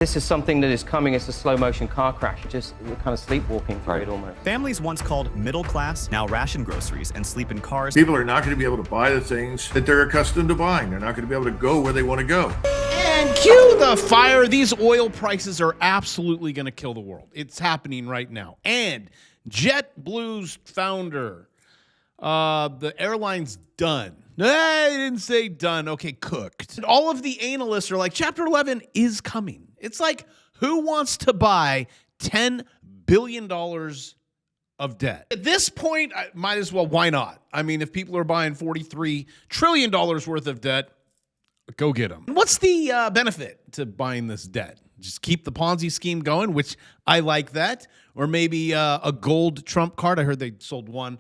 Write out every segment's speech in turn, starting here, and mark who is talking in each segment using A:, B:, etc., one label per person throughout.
A: This is something that is coming as a slow motion car crash. Just we're kind of sleepwalking through it almost.
B: Families once called middle class now ration groceries and sleep in cars.
C: People are not going to be able to buy the things that they're accustomed to buying. They're not going to be able to go where they want to go.
D: And cue the fire. These oil prices are absolutely going to kill the world. It's happening right now. And JetBlue's founder, the airline's done. I didn't say done. Okay, cooked. And all of the analysts are like, Chapter 11 is coming. It's like, who wants to buy $10 billion of debt? At this point, I might as well, why not? I mean, if people are buying $43 trillion worth of debt, go get them. What's the benefit to buying this debt? Just keep the Ponzi scheme going, which I like that. Or maybe a gold Trump card. I heard they sold one.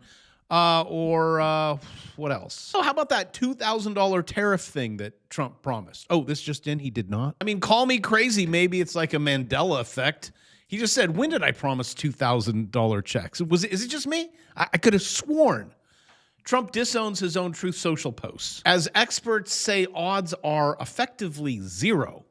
D: Or what else? So how about that $2,000 tariff thing that Trump promised? Oh, this just in, he did not. I mean, call me crazy. Maybe it's like a Mandela effect. He just said, when did I promise $2,000 checks? Is it just me? I could have sworn. Trump disowns his own Truth Social posts. As experts say, odds are effectively zero.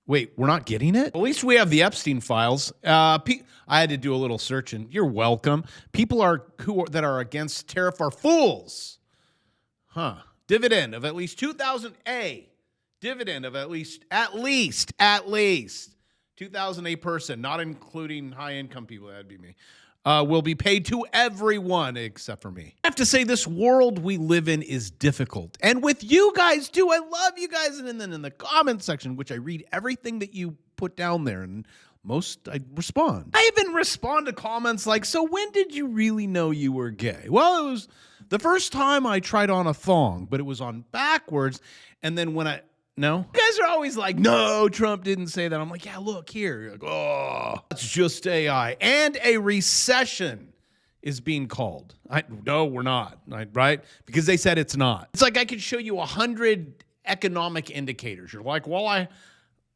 D: Wait, we're not getting it? At least we have the Epstein files. I had to do a little searching. You're welcome. People that are against tariff are fools. Dividend of at least 2,000 a. Dividend of at least 2,000 a person, not including high income people. That'd be me. Will be paid to everyone except for me. I have to say, this world we live in is difficult. And with you guys, too. I love you guys. And then in the comment section, which I read everything that you put down there, and most I respond. I even respond to comments like, so when did you really know you were gay? Well, it was the first time I tried on a thong, but it was on backwards. And then when no? You guys are always like, no, Trump didn't say that. I'm like, yeah, look here. You're like, oh, that's just AI. And a recession is being called. No, we're not, right? Because they said it's not. It's like I could show you 100 economic indicators. You're like, well,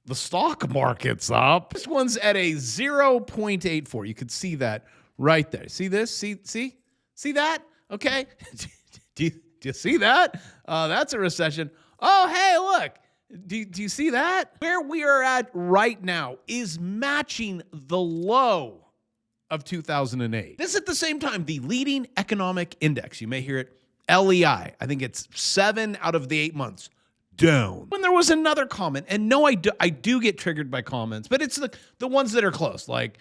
D: the stock market's up. This one's at a 0.84. You could see that right there. See this? See that? Okay. do you see that? That's a recession. Oh, hey, look. Do you see that? Where we are at right now is matching the low of 2008. This at the same time, the leading economic index. You may hear it, LEI. I think it's 7 out of the 8 months down. When there was another comment, and no, I do get triggered by comments, but it's the ones that are close. Like,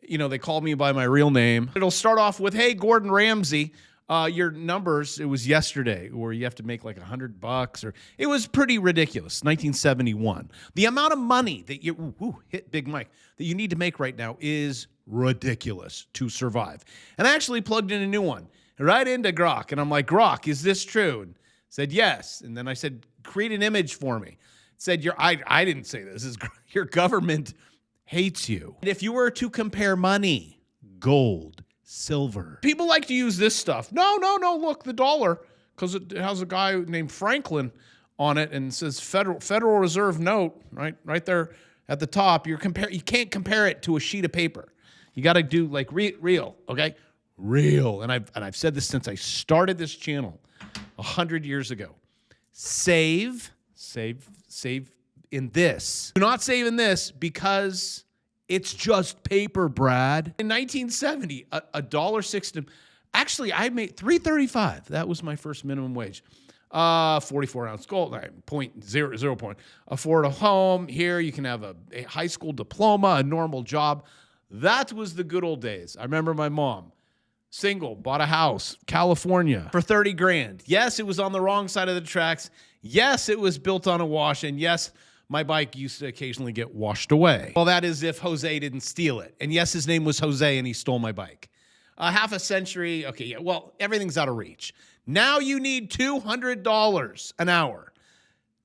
D: they called me by my real name. It'll start off with, hey, Gordon Ramsay. Your numbers, it was yesterday, where you have to make like $100 or it was pretty ridiculous. 1971. The amount of money that you hit Big Mike that you need to make right now is ridiculous to survive. And I actually plugged in a new one right into Grok, and I'm like, Grok, is this true? And said yes. And then I said, create an image for me. It said I didn't say this. Is your government hates you. And if you were to compare money, gold, silver. People like to use this stuff. No. Look, the dollar, because it has a guy named Franklin on it and says Federal Reserve note right there at the top. You can't compare it to a sheet of paper. You got to do like real, okay? Real. And I've said this since I started this channel 100 years ago. Save in this. Do not save in this because it's just paper, Brad. In 1970, $1.60. Actually, I made $3.35. That was my first minimum wage. 44-ounce gold, 0.00 point. Afford a home. Here you can have a high school diploma, a normal job. That was the good old days. I remember my mom, single, bought a house, California, for 30 grand. Yes, it was on the wrong side of the tracks. Yes, it was built on a wash. And yes, my bike used to occasionally get washed away. Well, that is if Jose didn't steal it. And yes, his name was Jose and he stole my bike. Half a century. Okay, yeah, well, everything's out of reach. Now you need $200 an hour.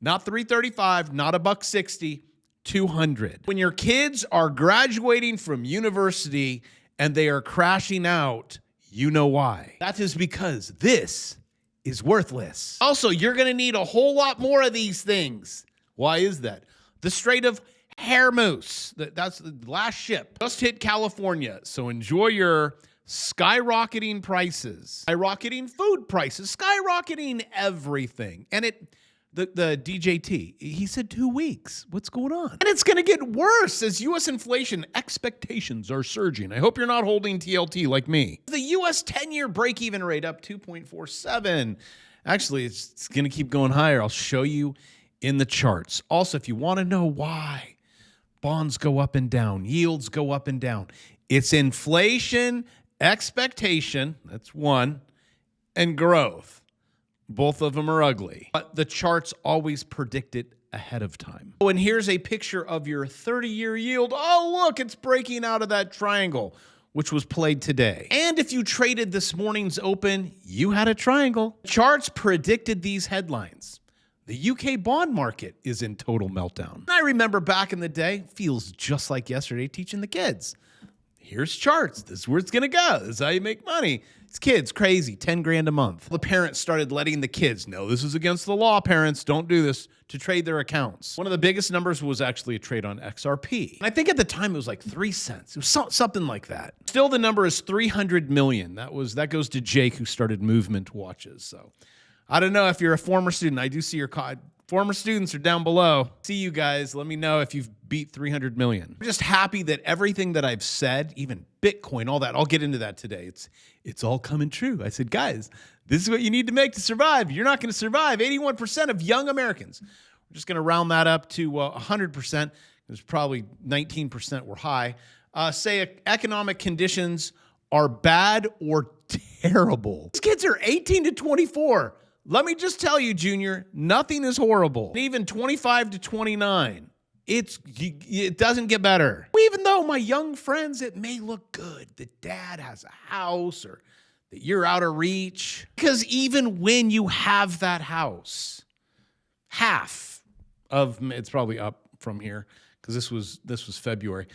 D: Not $3.35, not $1.60, $200. When your kids are graduating from university and they are crashing out, you know why. That is because this is worthless. Also, you're going to need a whole lot more of these things. Why is that? The Strait of Hormuz, that's the last ship, just hit California. So enjoy your skyrocketing prices, skyrocketing food prices, skyrocketing everything. And it The DJT, he said 2 weeks. What's going on? And it's going to get worse as U.S. inflation expectations are surging. I hope you're not holding TLT like me. The U.S. 10-year break-even rate up 2.47. Actually, it's going to keep going higher. I'll show you in the charts. Also, if you want to know why bonds go up and down, yields go up and down, it's inflation expectation, that's one, and growth. Both of them are ugly, but the charts always predict it ahead of time. Oh, and here's a picture of your 30-year yield. Oh, look, it's breaking out of that triangle, which was played today. And if you traded this morning's open, you had a triangle. Charts predicted these headlines. The UK bond market is in total meltdown. I remember back in the day, feels just like yesterday, teaching the kids. Here's charts. This is where it's going to go. This is how you make money. It's kids, crazy, 10 grand a month. The parents started letting the kids know this is against the law, parents. Don't do this, to trade their accounts. One of the biggest numbers was actually a trade on XRP. And I think at the time it was like 3 cents. It was something like that. Still, the number is 300 million. That goes to Jake, who started Movement Watches. So I don't know if you're a former student. I do see your former students are down below. See you guys. Let me know if you've beat 300 million. I'm just happy that everything that I've said, even Bitcoin, all that, I'll get into that today. It's all coming true. I said, guys, this is what you need to make to survive. You're not going to survive. 81% of young Americans. We're just going to round that up to 100%. There's probably 19% were high. Say economic conditions are bad or terrible. These kids are 18 to 24. Let me just tell you, Junior, nothing is horrible. Even 25 to 29, it doesn't get better. Even though my young friends, it may look good that dad has a house or that you're out of reach. Because even when you have that house, half of, it's probably up from here because this was February,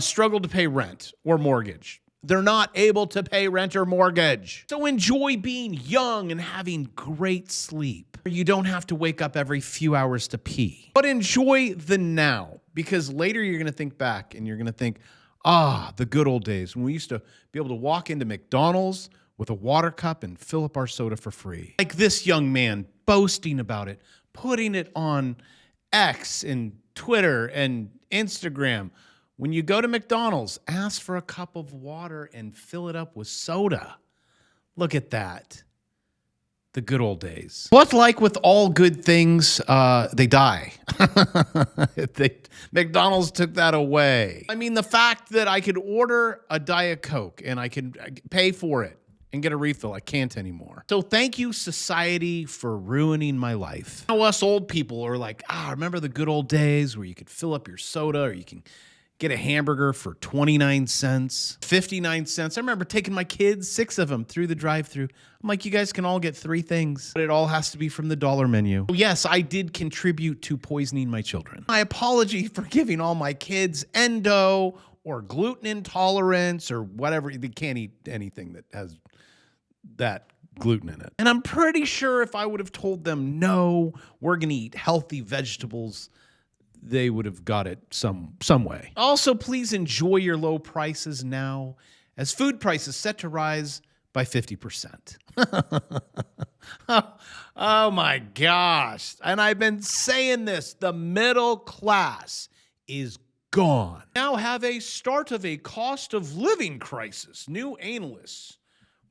D: struggle to pay rent or mortgage. They're not able to pay rent or mortgage. So enjoy being young and having great sleep. You don't have to wake up every few hours to pee. But enjoy the now, because later you're going to think back and you're going to think, the good old days when we used to be able to walk into McDonald's with a water cup and fill up our soda for free. Like this young man boasting about it, putting it on X and Twitter and Instagram. When you go to McDonald's, ask for a cup of water and fill it up with soda. Look at that. The good old days. But like with all good things, they die. McDonald's took that away. I mean, the fact that I could order a Diet Coke and I could pay for it and get a refill, I can't anymore. So thank you, society, for ruining my life. Now us old people are like, remember the good old days where you could fill up your soda or you can get a hamburger for 29 cents, 59 cents. I remember taking my kids, 6 of them, through the drive-thru. I'm like, you guys can all get 3 things, but it all has to be from the dollar menu. Yes, I did contribute to poisoning my children. My apology for giving all my kids endo or gluten intolerance or whatever. They can't eat anything that has that gluten in it. And I'm pretty sure if I would have told them, no, we're going to eat healthy vegetables, they would have got it some way. Also, please enjoy your low prices now, as food prices set to rise by 50%. Oh my gosh. And I've been saying this, the middle class is gone. Now have a start of a cost of living crisis. New analysts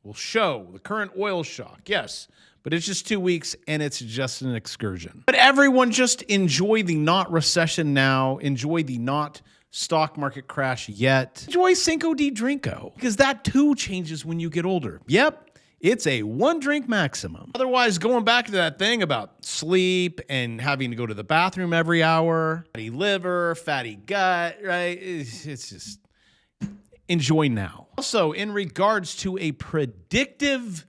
D: will show the current oil shock. Yes, but it's just 2 weeks and it's just an excursion. But everyone just enjoy the not recession now. Enjoy the not stock market crash yet. Enjoy Cinco de Drinko, because that too changes when you get older. Yep, it's a 1 drink maximum. Otherwise, going back to that thing about sleep and having to go to the bathroom every hour, fatty liver, fatty gut, right? It's just enjoy now. Also, in regards to a predictive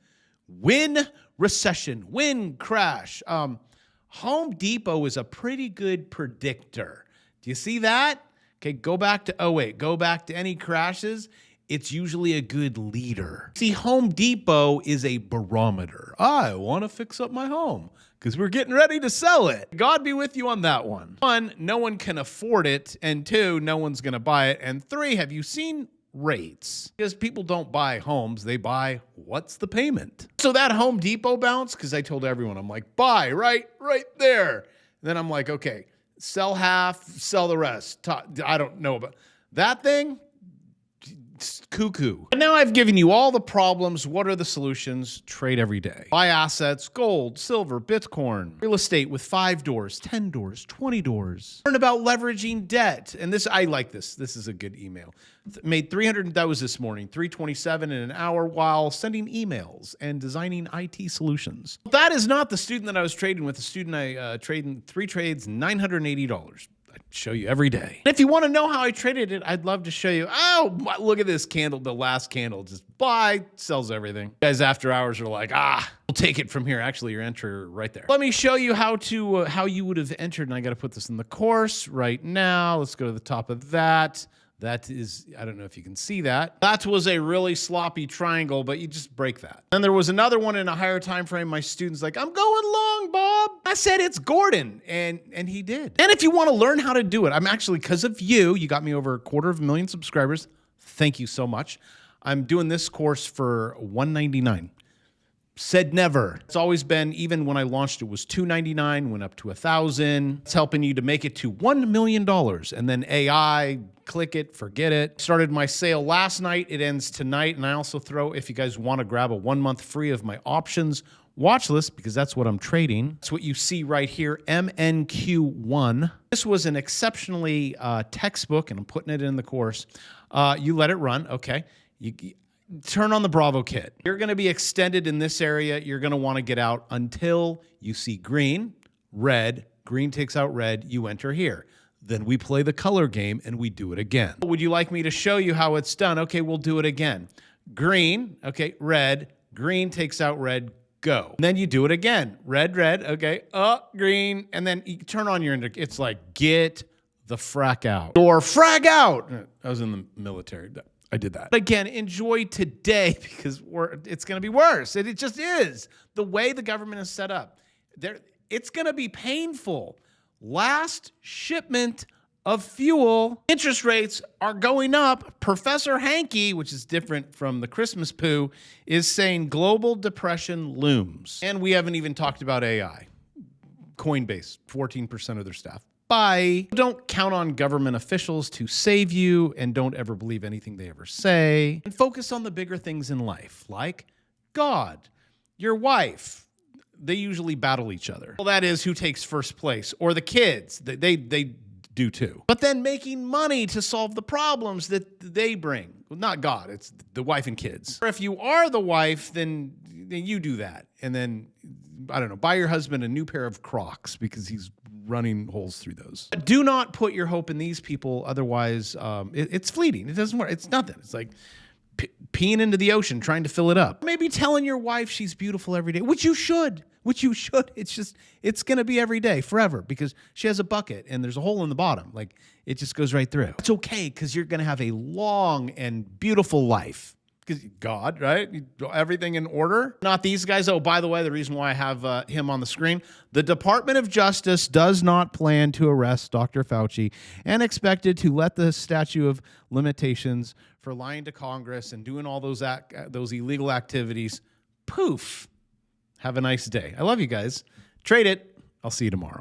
D: win recession, win crash, Home Depot is a pretty good predictor. Do you see that? Okay, go back to 08. Go back to any crashes. It's usually a good leader. See, Home Depot is a barometer. I want to fix up my home because we're getting ready to sell it. God be with you on that one. 1, no one can afford it. And 2, no one's going to buy it. And 3, have you seen rates. Because people don't buy homes, they buy what's the payment. So that Home Depot bounce, because I told everyone, I'm like, buy right there. Then I'm like, okay, sell half, sell the rest. I don't know about that thing. It's cuckoo. And now I've given you all the problems. What are the solutions? Trade every day. Buy assets, gold, silver, Bitcoin, real estate with 5 doors, 10 doors, 20 doors. Learn about leveraging debt. And this, I like this. This is a good email. Made 300, that was this morning, 327 in an hour while sending emails and designing IT solutions. That is not the student that I was trading with. The student I traded 3 trades, $980. I'd show you every day. And if you want to know how I traded it, I'd love to show you. Oh, look at this candle, the last candle. Just buy, sells everything. You guys after hours are like, we'll take it from here. Actually, your enter right there. Let me show you how you would have entered, and I got to put this in the course right now. Let's go to the top of that. That is, I don't know if you can see that. That was a really sloppy triangle, but you just break that. Then there was another one in a higher time frame. My student's like, I'm going long, Bob. I said, it's Gordon, and he did. And if you want to learn how to do it, I'm actually, because of you got me over 250,000 subscribers. Thank you so much. I'm doing this course for $199. Said never. It's always been, even when I launched, it was $299, went up to $1,000. It's helping you to make it to $1 million. And then AI, click it, forget it. Started my sale last night. It ends tonight. And I also throw, if you guys want to grab a 1 month free of my options watch list, because that's what I'm trading. That's what you see right here, MNQ1. This was an exceptionally textbook, and I'm putting it in the course. You let it run, okay. You turn on the Bravo kit. You're going to be extended in this area. You're going to want to get out until you see green, red. Green takes out red. You enter here. Then we play the color game and we do it again. Would you like me to show you how it's done? Okay, we'll do it again. Green, okay, red. Green takes out red. Go. And then you do it again. Red, red, okay. Green. And then you turn on your indicator. It's like, get the frack out. Or frag out. I was in the military. I did that. Again, enjoy today, because it's going to be worse. It just is. The way the government is set up, it's going to be painful. Last shipment of fuel. Interest rates are going up. Professor Hankey, which is different from the Christmas poo, is saying global depression looms. And we haven't even talked about AI. Coinbase, 14% of their staff. Bye. Don't count on government officials to save you, and don't ever believe anything they ever say. And focus on the bigger things in life, like God, your wife. They usually battle each other. Well, that is who takes first place, or the kids. They do too. But then making money to solve the problems that they bring. Well, not God, it's the wife and kids. Or if you are the wife, then you do that. And then, I don't know, buy your husband a new pair of Crocs because he's running holes through those. But do not put your hope in these people. Otherwise, it's fleeting. It doesn't work. It's nothing. It's like peeing into the ocean, trying to fill it up. Maybe telling your wife she's beautiful every day, which you should. It's going to be every day forever, because she has a bucket and there's a hole in the bottom. Like, it just goes right through. It's okay, because you're going to have a long and beautiful life. Because God, right? Everything in order. Not these guys. Oh, by the way, the reason why I have him on the screen, the Department of Justice does not plan to arrest Dr. Fauci and expected to let the statute of limitations for lying to Congress and doing all those illegal activities. Poof. Have a nice day. I love you guys. Trade it. I'll see you tomorrow.